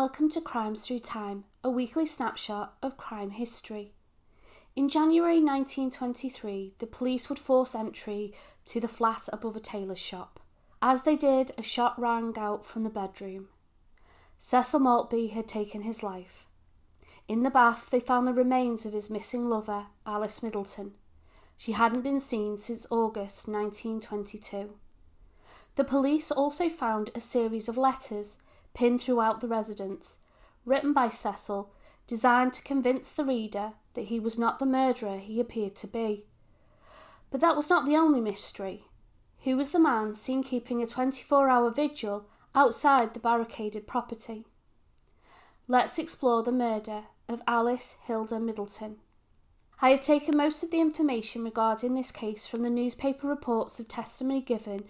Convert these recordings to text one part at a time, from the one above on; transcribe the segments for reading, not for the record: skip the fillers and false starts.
welcome to Crimes Through Time, a weekly snapshot of crime history. In January 1923, the police would force entry to the flat above a tailor's shop. As they did, a shot rang out from the bedroom. Cecil Maltby had taken his life. In the bath, they found the remains of his missing lover, Alice Middleton. She hadn't been seen since August 1922. The police also found a series of letters pinned throughout the residence, written by Cecil, designed to convince the reader that he was not the murderer he appeared to be. But that was not the only mystery. Who was the man seen keeping a 24-hour vigil outside the barricaded property? Let's explore the murder of Alice Hilda Middleton. I have taken most of the information regarding this case from the newspaper reports of testimony given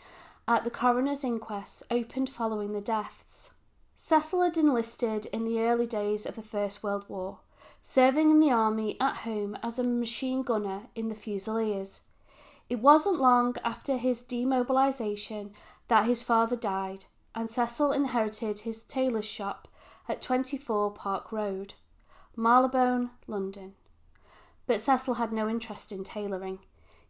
at the coroner's inquest opened following the deaths. Cecil had enlisted in the early days of the First World War, serving in the army at home as a machine gunner in the Fusiliers. It wasn't long after his demobilisation that his father died, and Cecil inherited his tailor's shop at 24 Park Road, Marylebone, London. But Cecil had no interest in tailoring.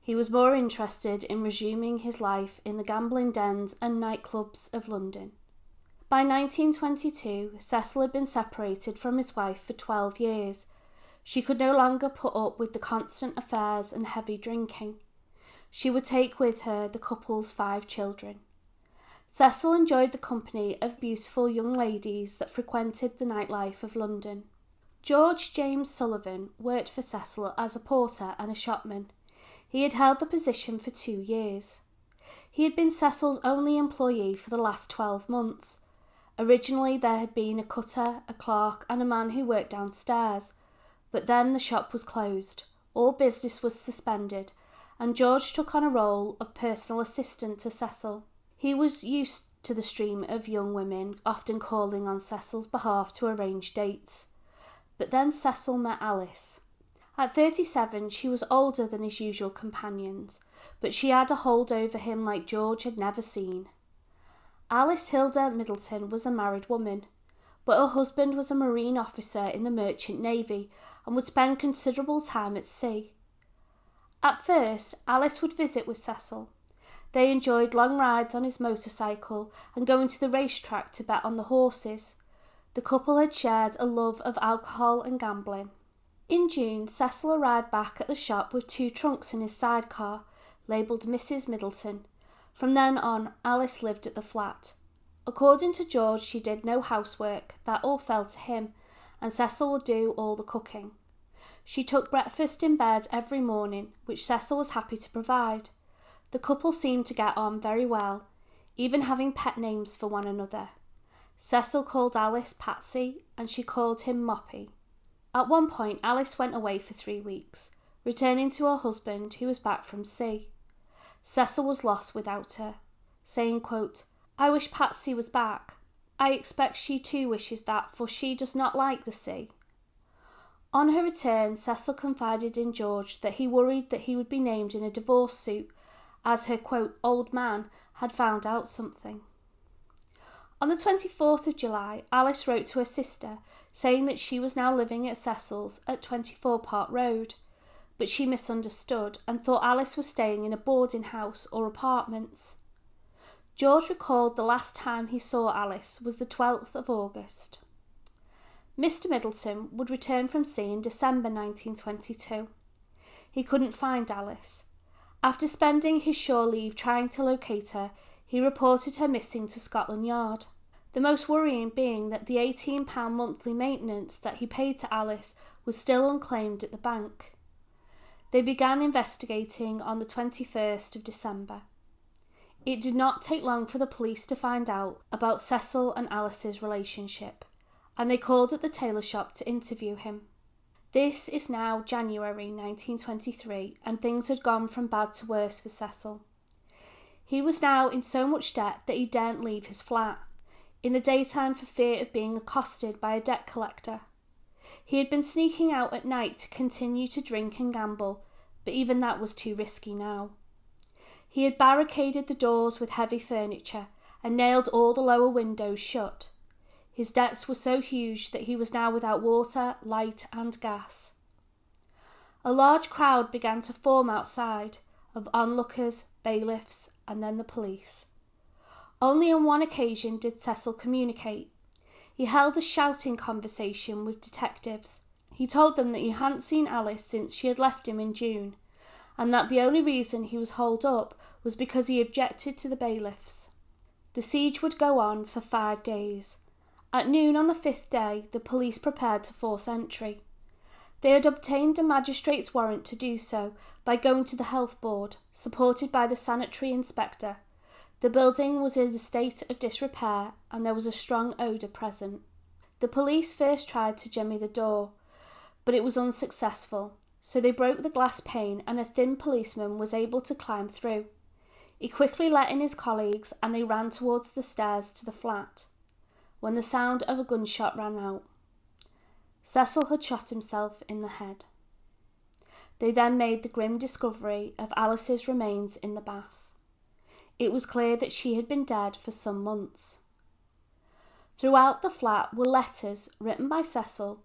He was more interested in resuming his life in the gambling dens and nightclubs of London. By 1922, Cecil had been separated from his wife for 12 years. She could no longer put up with the constant affairs and heavy drinking. She would take with her the couple's 5 children. Cecil enjoyed the company of beautiful young ladies that frequented the nightlife of London. George James Sullivan worked for Cecil as a porter and a shopman. He had held the position for 2 years. He had been Cecil's only employee for the last 12 months. Originally there had been a cutter, a clerk and a man who worked downstairs, but then the shop was closed, all business was suspended, and George took on a role of personal assistant to Cecil. He was used to the stream of young women often calling on Cecil's behalf to arrange dates. But then Cecil met Alice. At 37, she was older than his usual companions, but she had a hold over him like George had never seen. Alice Hilda Middleton was a married woman, but her husband was a marine officer in the Merchant Navy and would spend considerable time at sea. At first, Alice would visit with Cecil. They enjoyed long rides on his motorcycle and going to the racetrack to bet on the horses. The couple had shared a love of alcohol and gambling. In June, Cecil arrived back at the shop with 2 trunks in his sidecar, labelled Mrs. Middleton. From then on, Alice lived at the flat. According to George, she did no housework, that all fell to him, and Cecil would do all the cooking. She took breakfast in bed every morning, which Cecil was happy to provide. The couple seemed to get on very well, even having pet names for one another. Cecil called Alice Patsy, and she called him Moppy. At one point, Alice went away for 3 weeks, returning to her husband, who was back from sea. Cecil was lost without her, saying, quote, "I wish Patsy was back. I expect she too wishes that, for she does not like the sea." On her return, Cecil confided in George that he worried that he would be named in a divorce suit, as her, quote, "old man" had found out something. On the 24th of July, Alice wrote to her sister, saying that she was now living at Cecil's at 24 Park Road, but she misunderstood and thought Alice was staying in a boarding house or apartments. George recalled the last time he saw Alice was the 12th of August. Mr. Middleton would return from sea in December 1922. He couldn't find Alice. After spending his shore leave trying to locate her, he reported her missing to Scotland Yard. The most worrying being that the £18 monthly maintenance that he paid to Alice was still unclaimed at the bank. They began investigating on the 21st of December. It did not take long for the police to find out about Cecil and Alice's relationship, and they called at the tailor shop to interview him. This is now January 1923, and things had gone from bad to worse for Cecil. He was now in so much debt that he daren't leave his flat, in the daytime for fear of being accosted by a debt collector. He had been sneaking out at night to continue to drink and gamble, but even that was too risky now. He had barricaded the doors with heavy furniture and nailed all the lower windows shut. His debts were so huge that he was now without water, light and gas. A large crowd began to form outside, of onlookers, bailiffs and then the police. Only on one occasion did Cecil communicate. He held a shouting conversation with detectives. He told them that he hadn't seen Alice since she had left him in June, and that the only reason he was holed up was because he objected to the bailiffs. The siege would go on for 5 days. At noon on the 5th day, the police prepared to force entry. They had obtained a magistrate's warrant to do so by going to the health board, supported by the sanitary inspector. The building was in a state of disrepair and there was a strong odour present. The police first tried to jemmy the door, but it was unsuccessful, so they broke the glass pane and a thin policeman was able to climb through. He quickly let in his colleagues and they ran towards the stairs to the flat, when the sound of a gunshot rang out. Cecil had shot himself in the head. They then made the grim discovery of Alice's remains in the bath. It was clear that she had been dead for some months. Throughout the flat were letters written by Cecil.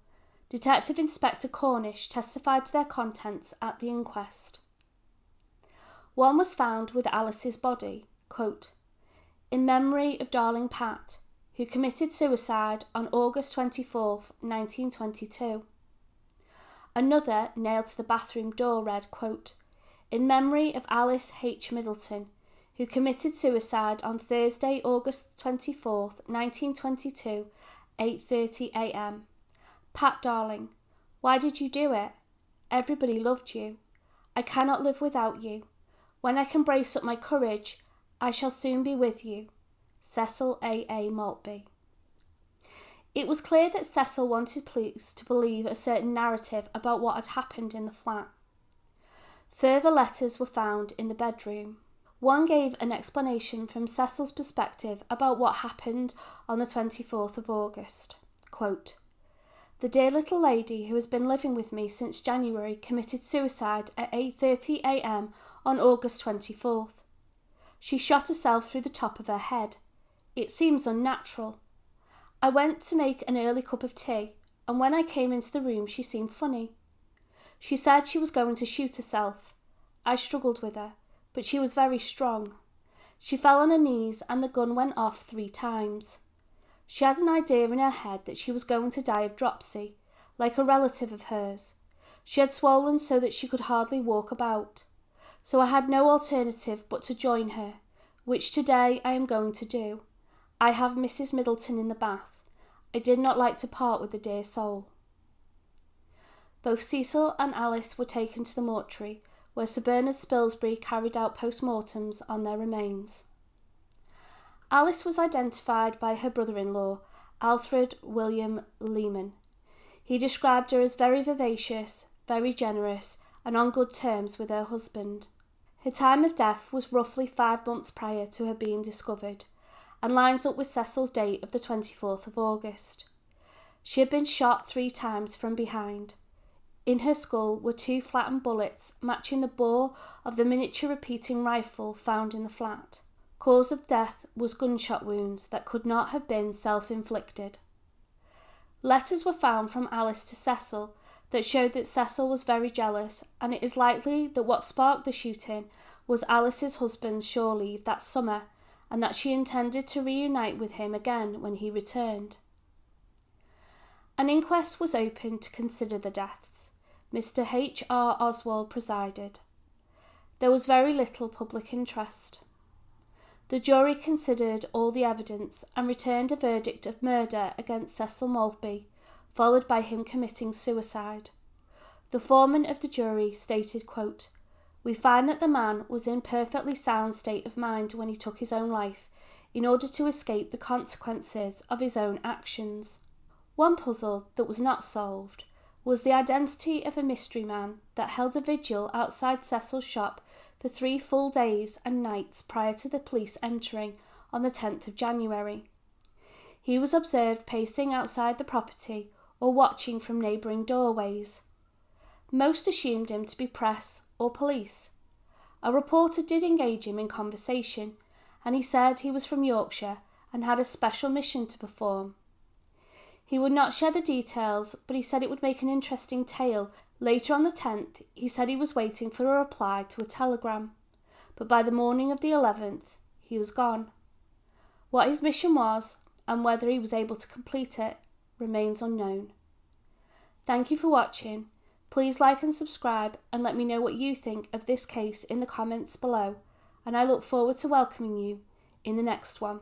Detective Inspector Cornish testified to their contents at the inquest. One was found with Alice's body, quote, "In memory of darling Pat, who committed suicide on August 24th, 1922. Another, nailed to the bathroom door, read, quote, "In memory of Alice H. Middleton, who committed suicide on Thursday, August 24th, 1922, 8:30 a.m. Pat, darling, why did you do it? Everybody loved you. I cannot live without you. When I can brace up my courage, I shall soon be with you. Cecil A. Maltby." It was clear that Cecil wanted police to believe a certain narrative about what had happened in the flat. Further letters were found in the bedroom. One gave an explanation from Cecil's perspective about what happened on the 24th of August. Quote, "The dear little lady who has been living with me since January committed suicide at 8:30 a.m. on August 24th. She shot herself through the top of her head. It seems unnatural. I went to make an early cup of tea, and when I came into the room she seemed funny. She said she was going to shoot herself. I struggled with her, but she was very strong. She fell on her knees and the gun went off 3 times. She had an idea in her head that she was going to die of dropsy, like a relative of hers. She had swollen so that she could hardly walk about. So I had no alternative but to join her, which today I am going to do. I have Mrs. Middleton in the bath. I did not like to part with the dear soul." Both Cecil and Alice were taken to the mortuary, where Sir Bernard Spilsbury carried out post-mortems on their remains. Alice was identified by her brother-in-law, Alfred William Lehman. He described her as very vivacious, very generous, and on good terms with her husband. Her time of death was roughly 5 months prior to her being discovered, and lines up with Cecil's date of the 24th of August. She had been shot 3 times from behind. In her skull were 2 flattened bullets matching the bore of the miniature repeating rifle found in the flat. Cause of death was gunshot wounds that could not have been self-inflicted. Letters were found from Alice to Cecil that showed that Cecil was very jealous, and it is likely that what sparked the shooting was Alice's husband's shore leave that summer, and that she intended to reunite with him again when he returned. An inquest was opened to consider the deaths. Mr. H. R. Oswald presided. There was very little public interest. The jury considered all the evidence and returned a verdict of murder against Cecil Maltby, followed by him committing suicide. The foreman of the jury stated, quote, "We find that the man was in perfectly sound state of mind when he took his own life, in order to escape the consequences of his own actions." One puzzle that was not solved was the identity of a mystery man that held a vigil outside Cecil's shop for 3 full days and nights prior to the police entering on the 10th of January. He was observed pacing outside the property or watching from neighbouring doorways. Most assumed him to be press or police. A reporter did engage him in conversation, and he said he was from Yorkshire and had a special mission to perform. He would not share the details, but he said it would make an interesting tale. Later on the 10th, he said he was waiting for a reply to a telegram, but by the morning of the 11th, he was gone. What his mission was, and whether he was able to complete it, remains unknown. Thank you for watching. Please like and subscribe and let me know what you think of this case in the comments below, and I look forward to welcoming you in the next one.